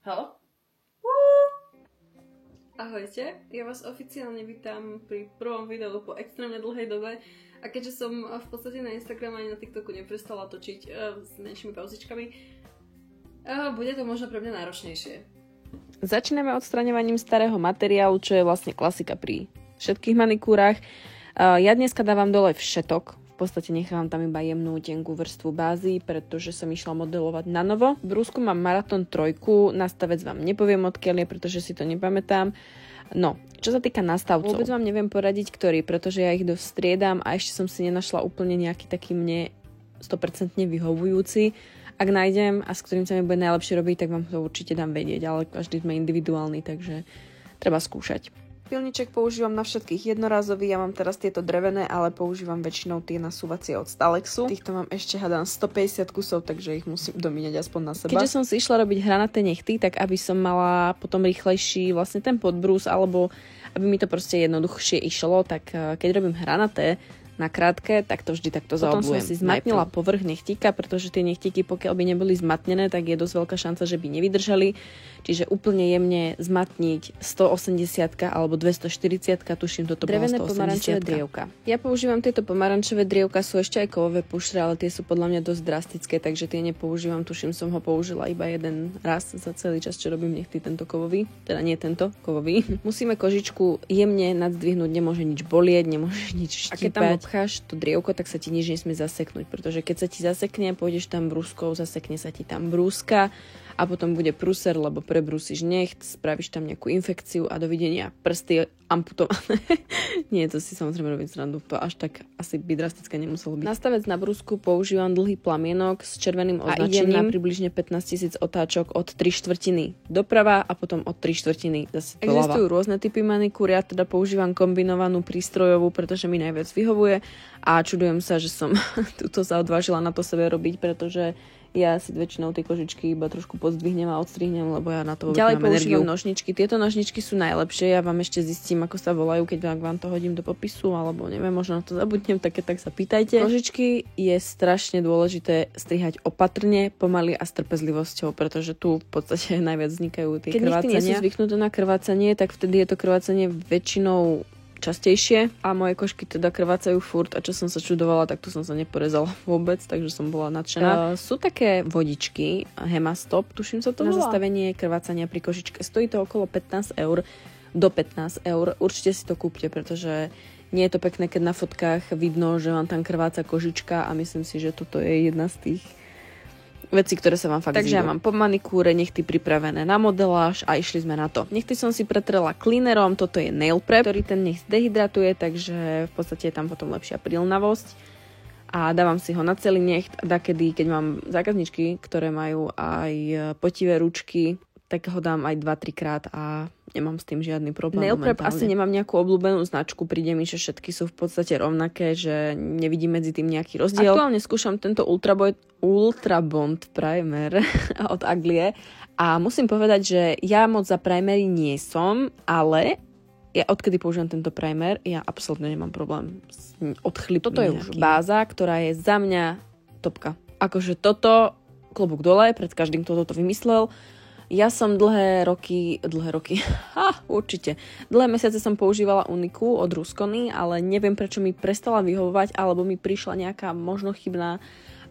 Haló? Ahojte, ja vás oficiálne vítam pri prvom videu po extrémne dlhej dobe a keďže som v podstate na Instagrame ani na TikToku neprestala točiť s menšími pauzičkami, bude to možno pre mňa náročnejšie. Začíname odstraňovaním starého materiálu, čo je vlastne klasika pri všetkých manikúrach. Ja dneska dávam dole všetok. V podstate nechávam tam iba jemnú, tenkú vrstvu bázy, pretože som išla modelovať na novo. V brúsku mám Marathon 3, nastavec vám nepoviem odkiaľ je, pretože si to nepamätám. No, čo sa týka nastavcov, vôbec vám neviem poradiť, ktorý, pretože ja ich dosť striedam a ešte som si nenašla úplne nejaký taký mne 100% vyhovujúci. Ak nájdem a s ktorým sa mi bude najlepšie robiť, tak vám to určite dám vedieť, ale každý sme individuálny, takže treba skúšať. Pilniček používam na všetkých jednorázový, ja mám teraz tieto drevené, ale používam väčšinou tie nasúvacie od Stalexu. Týchto mám ešte hádam 150 kusov, takže ich musím domíňať aspoň na seba. Keďže som si išla robiť hranaté nechty, tak aby som mala potom rýchlejší vlastne ten podbrús, alebo aby mi to proste jednoduchšie išlo, tak keď robím hranaté na krátke, tak to vždy takto zaoblujem. Potom som si zmatnila povrch nechtíka, pretože tie nechtíky, pokiaľ by neboli zmatnené, tak je dosť veľká šanca, že by nevydržali. Čiže úplne jemne zmatniť 180 alebo 240, tuším, toto bolo 180. Drevené pomarančové drievka. Ja používam tieto pomarančové drievka, sú ešte aj kovové puštre, ale tie sú podľa mňa dosť drastické, takže tie nepoužívam. Tuším, som ho použila iba jeden raz za celý čas, čo robím nechty, tento kovový. Teda nie tento, kovový. Musíme kožičku jemne nadzdvihnúť, nemôže nič bolieť, nemôže nič štípať. A keď tam obcháš to drievko, tak sa ti nič nesmie zaseknúť, pretože keď sa ti zasekne, pôjdeš tam brúskou, zasekne sa ti tam brúska a potom bude prúser, lebo prebrúsiš necht, spravíš tam nejakú infekciu a dovidenia, prsty amputované. Nie, to si samozrejme robiť srandu, to až tak asi by drastické nemuselo byť. Nastavec na brúsku používam dlhý plamienok s červeným označením a idem na približne 15 000 otáčok od 3/4 doprava a potom od 3/4 zase doľava. Existujú rôzne typy manikúr, ja teda používam kombinovanú prístrojovú, pretože mi najviac vyhovuje a čudujem sa, že som túto sa odvážila na to sebe robiť, pretože ja si väčšinou tie kožičky iba trošku pozdvihnem a odstrihnem, lebo ja na to ďalej používam nožničky. Tieto nožničky sú najlepšie, ja vám ešte zistím, ako sa volajú, keď vám to hodím do popisu, alebo neviem, možno to zabudnem, tak sa pýtajte. Kožičky je strašne dôležité strihať opatrne, pomaly a s trpezlivosťou, pretože tu v podstate najviac vznikajú tie krvácania. Keď nechty nie sú zvyknuté na krvácanie, tak vtedy je to krvácanie väčšinou častejšie a moje kožky teda krvácajú furt a čo som sa čudovala, tak tu som sa neporezala vôbec, takže som bola nadšená. Sú také vodičky, Hemastop, tuším sa to volá. Na zastavenie krvácania pri kožičke. Stojí to okolo 15 eur, do 15 eur. Určite si to kúpte, pretože nie je to pekné, keď na fotkách vidno, že vám tam krváca kožička a myslím si, že toto je jedna z tých veci, ktoré sa vám fakt zídu. Takže ja mám po manikúre nechty pripravené na modeláž a išli sme na to. Nechty som si pretrela cleanerom, toto je nail prep, ktorý ten necht dehydratuje, takže v podstate je tam potom lepšia prílnavosť. A dávam si ho na celý necht a dakedy, keď mám zákazničky, ktoré majú aj potivé ručky, tak ho dám aj 2-3 krát a nemám s tým žiadny problém. Nail prep asi nemám nejakú obľúbenú značku, príde mi, že všetky sú v podstate rovnaké, že nevidím medzi tým nejaký rozdiel. Aktuálne skúšam tento Ultra Bond primer od Aglie a musím povedať, že ja moc za primery nie som, ale ja odkedy používam tento primer, ja absolútne nemám problém s odchlipným. Toto je už báza, ktorá je za mňa topka. Akože toto, klobúk dole, pred každým, kto toto vymyslel. Ja som dlhé mesiace som používala Uniku od Ruscony, ale neviem, prečo mi prestala vyhovovať, alebo mi prišla nejaká možno chybná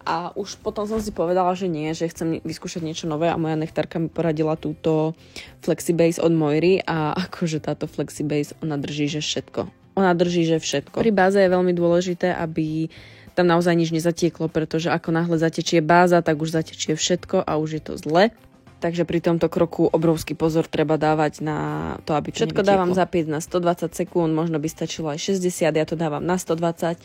a už potom som si povedala, že nie, že chcem vyskúšať niečo nové a moja nechtárka mi poradila túto Flexibase od Moiry a akože táto Flexibase, ona drží, že všetko. Pri báze je veľmi dôležité, aby tam naozaj nič nezatieklo, pretože ako náhle zatečie báza, tak už zatečie všetko a už je to zle. Takže pri tomto kroku obrovský pozor treba dávať na to, aby to všetko dávam zapiec na 120 sekúnd, možno by stačilo aj 60, ja to dávam na 120,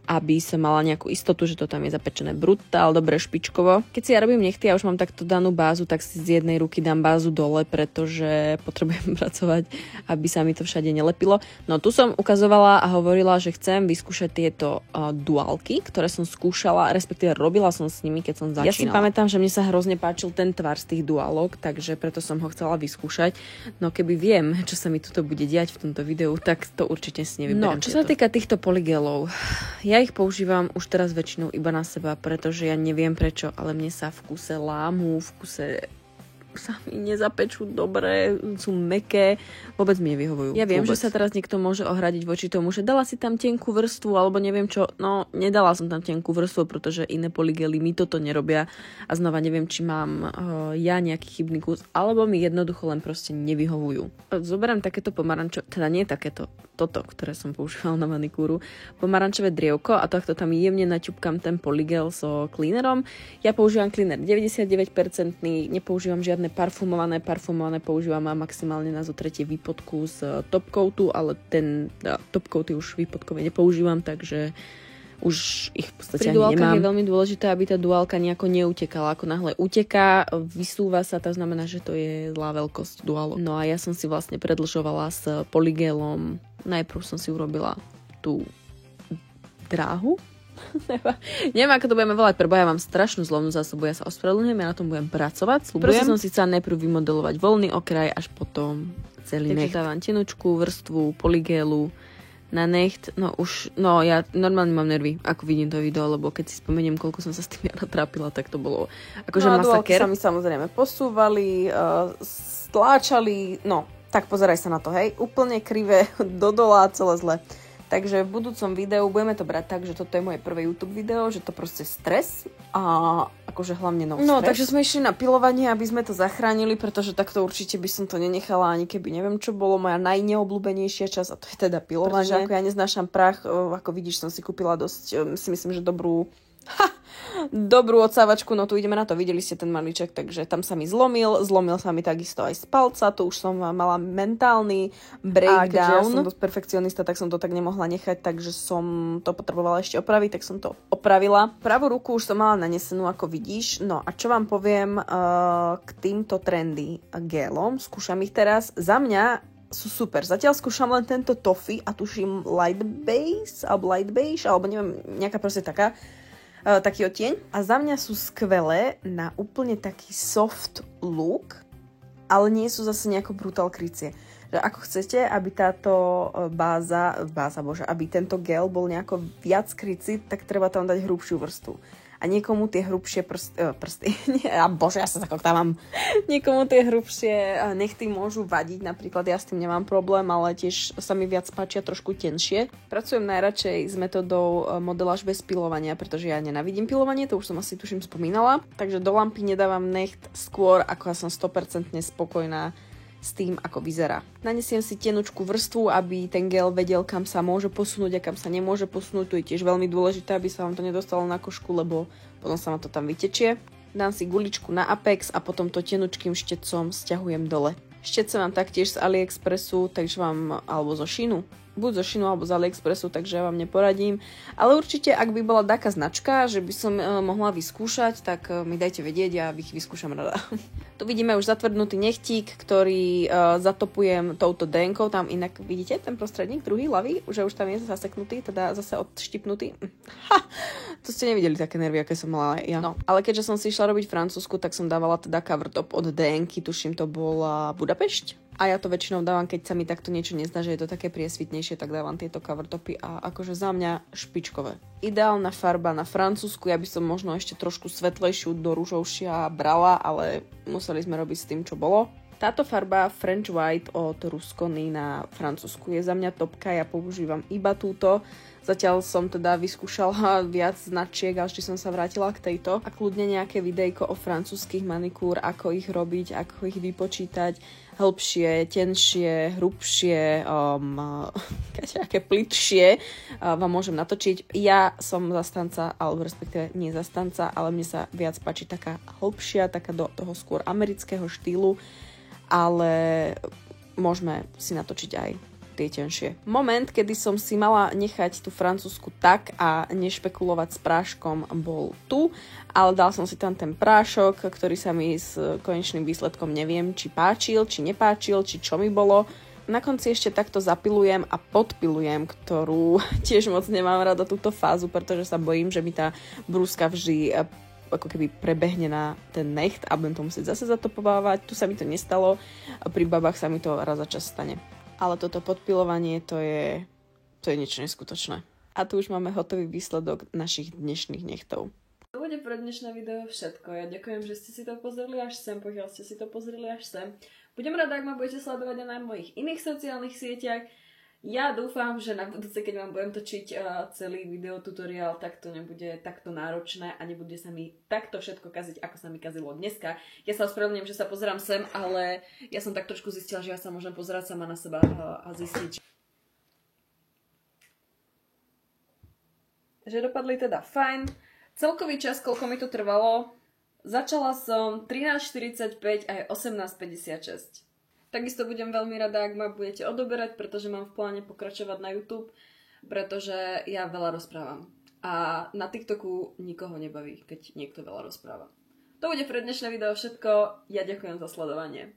aby som mala nejakú istotu, že to tam je zapečené brutál, dobre špičkovo. Keď si ja robím nechty, ja už mám takto danú bázu, tak si z jednej ruky dám bázu dole, pretože potrebujem pracovať, aby sa mi to všade nelepilo. No tu som ukazovala a hovorila, že chcem vyskúšať tieto duálky, ktoré som skúšala, respektíve robila som s nimi, keď som začínala. Ja si pamätám, že mne sa hrozne páčil ten tvar z tých duálok, takže preto som ho chcela vyskúšať. No keby viem, čo sa mi tuto bude diať v tomto videu, tak to určite si nevyberiem. No, čo sa týka týchto polygelov, ja ich používam už teraz väčšinou iba na seba, pretože ja neviem prečo, ale mne sa v kuse lámu, v kuse sa mi nezapečú dobre, sú mäkké, vôbec mi nevyhovujú. Ja viem, že sa teraz niekto môže ohradiť voči tomu, že dala si tam tenkú vrstvu, alebo neviem čo. No, nedala som tam tenkú vrstvu, pretože iné polygely mi toto nerobia a znova neviem, či mám ja nejaký chybný kus, alebo mi jednoducho len proste nevyhovujú. Zoberiem takéto pomarančové, teda nie takéto, toto, ktoré som používala na manikúru, pomarančové drievko a takto tam jemne naťupkam ten polygel so cleanerom. Ja používam cleaner 99%, nepoužívam žiadne parfumované používam maximálne na zotretie výpodku z topcoatu, ale ten topcoaty už výpodkové nepoužívam, takže už ich v podstate ani nemám. Je veľmi dôležité, aby tá duálka nejako neutekala. Ako náhle uteká, vysúva sa, to znamená, že to je zlá veľkosť duálok. No a ja som si vlastne predĺžovala s polygélom. Najprv som si urobila tú dráhu. Neviem, ako to budeme volať, prebo ja mám strašnú zlovnú zásobu, ja sa ospravedlňujem, ja na tom budem pracovať, sľubujem. Proste som si chcela najprv vymodelovať voľný okraj, až potom celý necht. Takže dávam tenučku vrstvu polygélu na necht, ja normálne mám nervy, ako vidím to video, lebo keď si spomeniem, koľko som sa s tým ja natrápila, tak to bolo akože masaker. No a sa mi samozrejme posúvali, stláčali, tak pozeraj sa na to, hej, úplne krivé, dodola, celé zle. Takže v budúcom videu budeme to brať tak, že toto je moje prvé YouTube video, že to proste stres a akože hlavne stres. No, takže sme išli na pilovanie, aby sme to zachránili, pretože takto určite by som to nenechala, ani keby neviem čo bolo moja najneobľúbenejšia časť a to je teda pilovanie. Pretože ako ja neznášam prach, ako vidíš, som si kúpila dosť, si myslím, že dobrú odsávačku, no tu ideme na to, videli ste ten maliček, takže tam sa mi zlomil sa mi takisto aj z palca, tu už som mala mentálny breakdown. A keďže ja som dosť perfekcionista, tak som to tak nemohla nechať, takže som to potrebovala ešte opraviť, tak som to opravila. Pravú ruku už som mala nanesenú, ako vidíš, no a čo vám poviem k týmto trendy gelom, skúšam ich teraz, za mňa sú super. Zatiaľ skúšam len tento toffee a tuším light beige, alebo neviem, nejaká proste taký odtieň. A za mňa sú skvelé na úplne taký soft look, ale nie sú zase nejako brutál krycie. Že ako chcete, aby táto aby tento gel bol nejako viac krycí, tak treba tam dať hrubšiu vrstvu. A niekomu tie hrubšie prsty. Ja sa zakoktávam. Niekomu tie hrubšie nechty môžu vadiť, napríklad ja s tým nemám problém, ale tiež sa mi viac páčia trošku tenšie. Pracujem najradšej s metodou modeláž bez pilovania, pretože ja nenávidím pilovanie, to už som asi tuším spomínala. Takže do lampy nedávam necht skôr, ako ja som 100% spokojná s tým, ako vyzerá. Nanesiem si tenučku vrstvu, aby ten gel vedel, kam sa môže posunúť a kam sa nemôže posunúť. Tu je tiež veľmi dôležité, aby sa vám to nedostalo na košku, lebo potom sa vám to tam vytečie. Dám si guličku na apex a potom to tenučkým štetcom sťahujem dole. Štetce mám taktiež z AliExpressu, takže alebo zo Sheinu. Buď zo Sheinu alebo z AliExpressu, takže ja vám neporadím. Ale určite, ak by bola taká značka, že by som mohla vyskúšať, tak mi dajte vedieť, ja ich vyskúšam rada. Tu vidíme už zatvrdnutý nechtík, ktorý zatopujem touto denkou. Tam inak vidíte ten prostredník, druhý, ľavý, že už tam je zaseknutý, teda zase odštipnutý. To ste nevideli také nervy, aké som mala ja. No, ale keďže som si išla robiť Francúzsku, tak som dávala teda cover top od DNky, tuším to bola Budapešť. A ja to väčšinou dávam, keď sa mi takto niečo nezdá, že je to také priesvitnejšie, tak dávam tieto cover topy a akože za mňa špičkové. Ideálna farba na Francúzsku, ja by som možno ešte trošku svetlejšiu do ružovšia brala, ale museli sme robiť s tým, čo bolo. Táto farba French White od Ruscony na Francúzsku je za mňa topka, ja používam iba túto. Zatiaľ som teda vyskúšala viac značiek, ale ešte som sa vrátila k tejto. A kľudne nejaké videjko o francúzskych manikúr, ako ich robiť, ako ich vypočítať, hĺbšie, tenšie, hrubšie, aké plitšie vám môžem natočiť. Ja som zastanca, alebo respektíve nie zastanca, ale mne sa viac páči taká hĺbšia, taká do toho skôr amerického štýlu, ale môžeme si natočiť aj tie tenšie. Moment, kedy som si mala nechať tú francúzsku tak a nešpekulovať s práškom, bol tu, ale dal som si tam ten prášok, ktorý sa mi s konečným výsledkom neviem, či páčil, či nepáčil, či čo mi bolo. Na konci ešte takto zapilujem a podpilujem, ktorú tiež moc nemám rada túto fázu, pretože sa bojím, že mi tá brúska vždy ako keby prebehne na ten necht a budem to musieť zase zatopovávať. Tu sa mi to nestalo a pri babách sa mi to raz za čas stane. Ale toto podpilovanie, to je niečo neskutočné. A tu už máme hotový výsledok našich dnešných nechtov. bude pre dnešné video všetko. Ja ďakujem, že ste si to pozreli až sem, pokiaľ ste si to pozreli až sem. Budem rada, ak ma budete sledovať aj na mojich iných sociálnych sieťach. Ja dúfam, že na budúce, keď vám budem točiť celý videotutoriál, tak to nebude takto náročné a nebude sa mi takto všetko kaziť, ako sa mi kazilo dneska. Ja sa ospravedlňujem, že sa pozerám sem, ale ja som tak trošku zistila, že ja sa môžem pozerať sama na seba a zistiť, že dopadli teda fajn. Celkový čas, koľko mi to trvalo, začala som 13:45 a je 18:56. Takisto budem veľmi rada, ak ma budete odoberať, pretože mám v pláne pokračovať na YouTube, pretože ja veľa rozprávam. A na TikToku nikoho nebaví, keď niekto veľa rozpráva. To bude pre dnešné video všetko. Ja ďakujem za sledovanie.